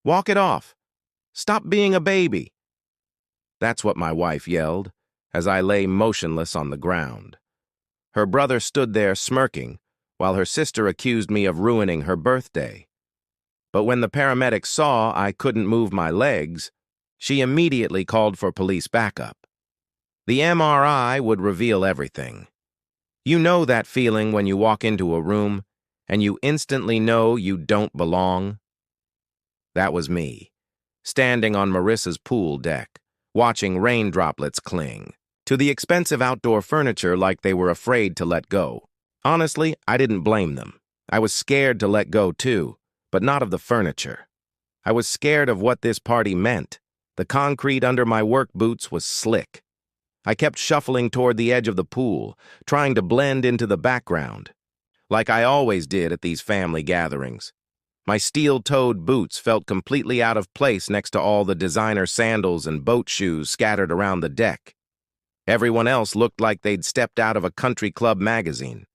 Walk it off. Stop being a baby. That's what my wife yelled as I lay motionless on the ground. Her brother stood there smirking, while her sister accused me of ruining her birthday. But when the paramedics saw I couldn't move my legs, she immediately called for police backup. The MRI would reveal everything. You know that feeling when you walk into a room and you instantly know you don't belong? That was me, standing on Marissa's pool deck, watching rain droplets cling to the expensive outdoor furniture like they were afraid to let go. Honestly, I didn't blame them. I was scared to let go too, but not of the furniture. I was scared of what this party meant. The concrete under my work boots was slick. I kept shuffling toward the edge of the pool, trying to blend into the background, like I always did at these family gatherings. My steel-toed boots felt completely out of place next to all the designer sandals and boat shoes scattered around the deck. Everyone else looked like they'd stepped out of a country club magazine.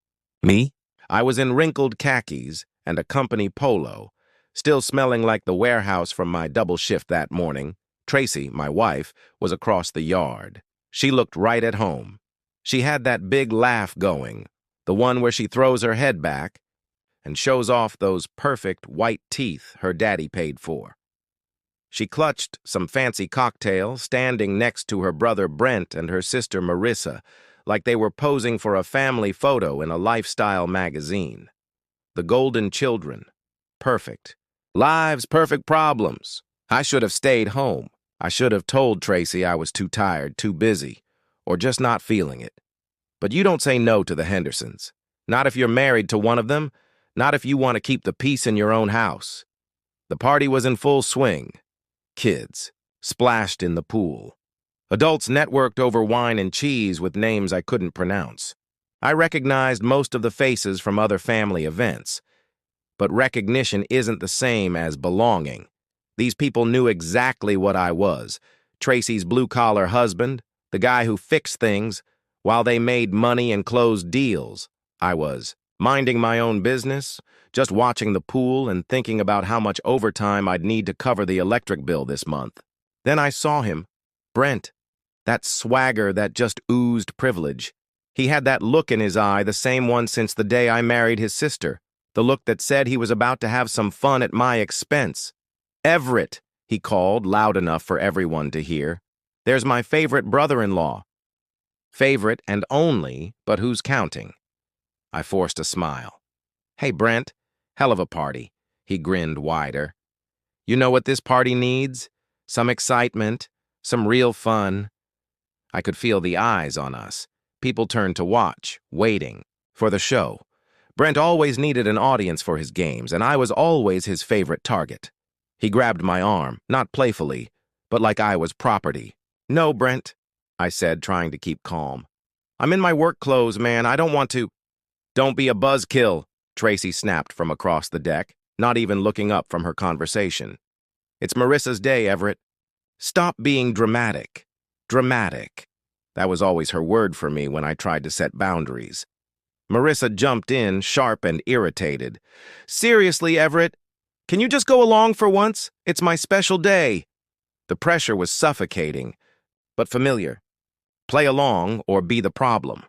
Me? I was in wrinkled khakis and a company polo, still smelling like the warehouse from my double shift that morning. Tracy, my wife, was across the yard. She looked right at home. She had that big laugh going, the one where she throws her head back and shows off those perfect white teeth her daddy paid for. She clutched some fancy cocktail, standing next to her brother Brent and her sister Marissa, like they were posing for a family photo in a lifestyle magazine. The golden children. Perfect. Lives, perfect problems. I should have stayed home. I should have told Tracy I was too tired, too busy, or just not feeling it. But you don't say no to the Hendersons. Not if you're married to one of them, not if you want to keep the peace in your own house. The party was in full swing. Kids splashed in the pool. Adults networked over wine and cheese with names I couldn't pronounce. I recognized most of the faces from other family events. But recognition isn't the same as belonging. These people knew exactly what I was. Tracy's blue-collar husband, the guy who fixed things, while they made money and closed deals. I was minding my own business, just watching the pool and thinking about how much overtime I'd need to cover the electric bill this month. Then I saw him, Brent, that swagger that just oozed privilege. He had that look in his eye, the same one since the day I married his sister, the look that said he was about to have some fun at my expense. Everett, he called, loud enough for everyone to hear. There's my favorite brother-in-law. Favorite and only, but who's counting? I forced a smile. Hey, Brent, hell of a party. He grinned wider. You know what this party needs? Some excitement, some real fun. I could feel the eyes on us. People turned to watch, waiting for the show. Brent always needed an audience for his games, and I was always his favorite target. He grabbed my arm, not playfully, but like I was property. No, Brent, I said, trying to keep calm. I'm in my work clothes, man. I don't want to. Don't be a buzzkill, Tracy snapped from across the deck, not even looking up from her conversation. It's Marissa's day, Everett. Stop being dramatic. Dramatic. That was always her word for me when I tried to set boundaries. Marissa jumped in, sharp and irritated. Seriously, Everett? Can you just go along for once? It's my special day. The pressure was suffocating, but familiar. Play along or be the problem.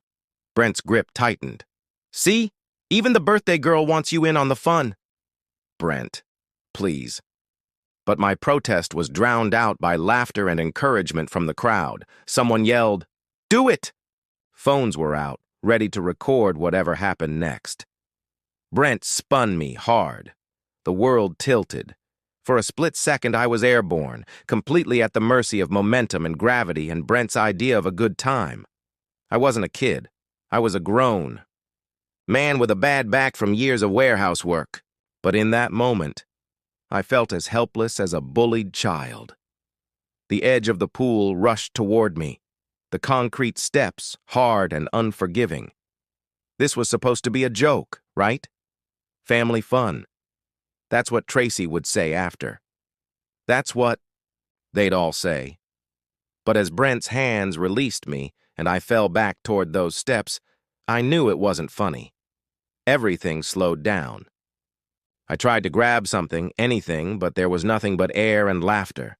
Brent's grip tightened. See? Even the birthday girl wants you in on the fun. Brent, please. But my protest was drowned out by laughter and encouragement from the crowd. Someone yelled, "Do it!" Phones were out, ready to record whatever happened next. Brent spun me hard. The world tilted. For a split second, I was airborne, completely at the mercy of momentum and gravity and Brent's idea of a good time. I wasn't a kid. I was a grown man with a bad back from years of warehouse work. But in that moment, I felt as helpless as a bullied child. The edge of the pool rushed toward me, the concrete steps hard and unforgiving. This was supposed to be a joke, right? Family fun. That's what Tracy would say after. That's what they'd all say. But as Brent's hands released me and I fell back toward those steps, I knew it wasn't funny. Everything slowed down. I tried to grab something, anything, but there was nothing but air and laughter.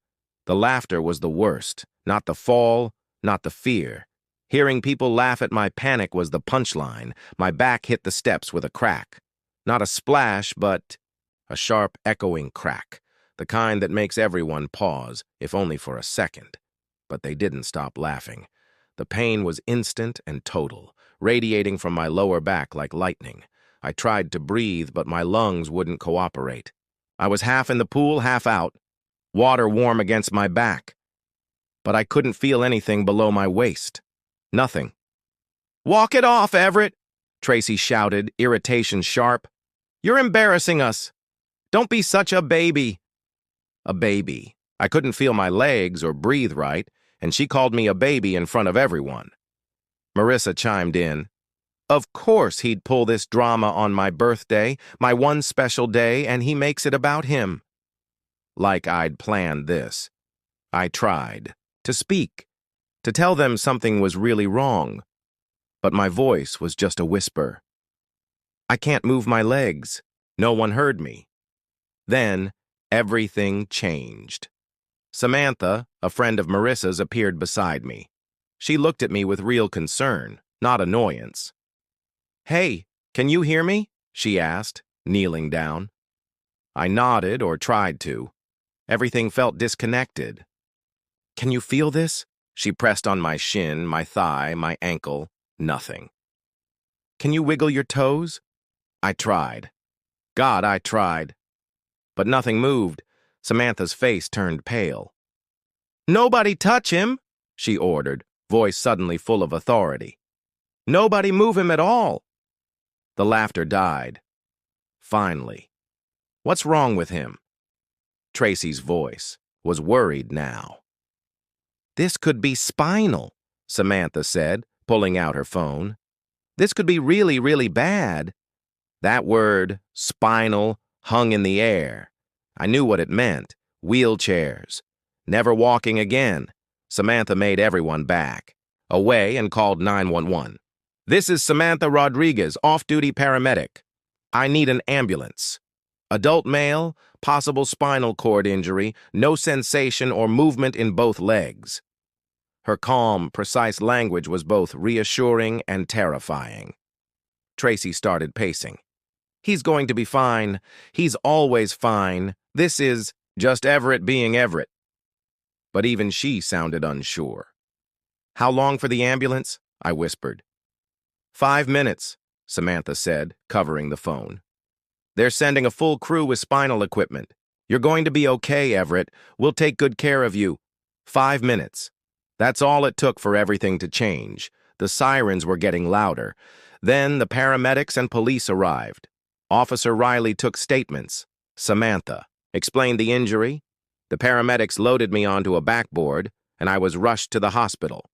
The laughter was the worst, not the fall, not the fear. Hearing people laugh at my panic was the punchline. My back hit the steps with a crack. Not a splash, but a sharp, echoing crack, the kind that makes everyone pause, if only for a second. But they didn't stop laughing. The pain was instant and total, radiating from my lower back like lightning. I tried to breathe, but my lungs wouldn't cooperate. I was half in the pool, half out, water warm against my back. But I couldn't feel anything below my waist. Nothing. "Walk it off, Everett!" Tracy shouted, irritation sharp. "You're embarrassing us. Don't be such a baby." A baby. I couldn't feel my legs or breathe right, and she called me a baby in front of everyone. Marissa chimed in. Of course he'd pull this drama on my birthday, my one special day, and he makes it about him. Like I'd planned this. I tried to speak, to tell them something was really wrong, but my voice was just a whisper. I can't move my legs. No one heard me. Then everything changed. Samantha, a friend of Marissa's, appeared beside me. She looked at me with real concern, not annoyance. "Hey, can you hear me?" she asked, kneeling down. I nodded, or tried to. Everything felt disconnected. "Can you feel this?" She pressed on my shin, my thigh, my ankle. Nothing. "Can you wiggle your toes?" I tried. God, I tried. But nothing moved. Samantha's face turned pale. "Nobody touch him," she ordered, voice suddenly full of authority. "Nobody move him at all." The laughter died. Finally. "What's wrong with him?" Tracy's voice was worried now. "This could be spinal," Samantha said, pulling out her phone. "This could be really, really bad." That word, spinal, hung in the air. I knew what it meant. Wheelchairs. Never walking again. Samantha made everyone back away and called 911. "This is Samantha Rodriguez, off-duty paramedic. I need an ambulance. Adult male, possible spinal cord injury, no sensation or movement in both legs." Her calm, precise language was both reassuring and terrifying. Tracy started pacing. "He's going to be fine. He's always fine. This is just Everett being Everett." But even she sounded unsure. "How long for the ambulance?" I whispered. 5 minutes, Samantha said, covering the phone. "They're sending a full crew with spinal equipment. You're going to be okay, Everett. We'll take good care of you." 5 minutes. That's all it took for everything to change. The sirens were getting louder. Then the paramedics and police arrived. Officer Riley took statements. Samantha explained the injury. The paramedics loaded me onto a backboard, and I was rushed to the hospital.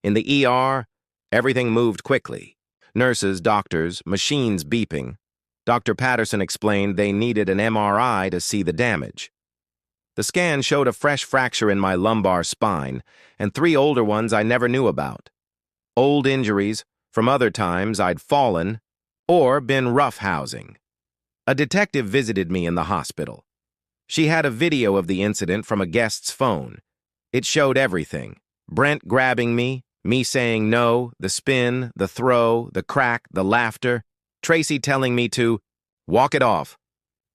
In the ER, everything moved quickly. Nurses, doctors, machines beeping. Dr. Patterson explained they needed an MRI to see the damage. The scan showed a fresh fracture in my lumbar spine and 3 older ones I never knew about. Old injuries from other times I'd fallen or been roughhousing. A detective visited me in the hospital. She had a video of the incident from a guest's phone. It showed everything. Brent grabbing me saying no, the spin, the throw, the crack, the laughter, Tracy telling me to walk it off.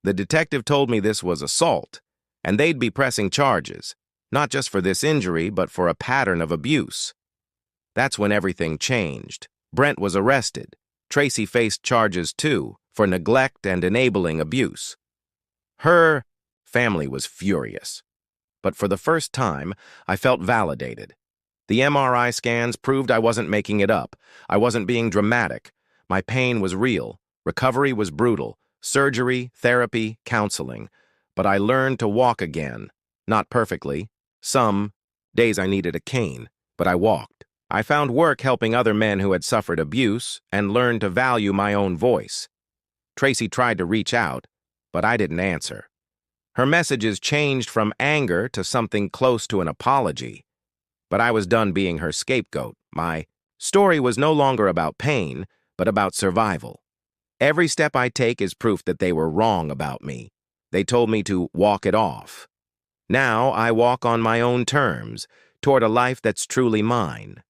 The detective told me this was assault, and they'd be pressing charges, not just for this injury, but for a pattern of abuse. That's when everything changed. Brent was arrested. Tracy faced charges too, for neglect and enabling abuse. Her family was furious. But for the first time, I felt validated. The MRI scans proved I wasn't making it up. I wasn't being dramatic. My pain was real. Recovery was brutal. Surgery, therapy, counseling. But I learned to walk again. Not perfectly. Some days I needed a cane, but I walked. I found work helping other men who had suffered abuse and learned to value my own voice. Tracy tried to reach out, but I didn't answer. Her messages changed from anger to something close to an apology. But I was done being her scapegoat. My story was no longer about pain, but about survival. Every step I take is proof that they were wrong about me. They told me to walk it off. Now I walk on my own terms, toward a life that's truly mine.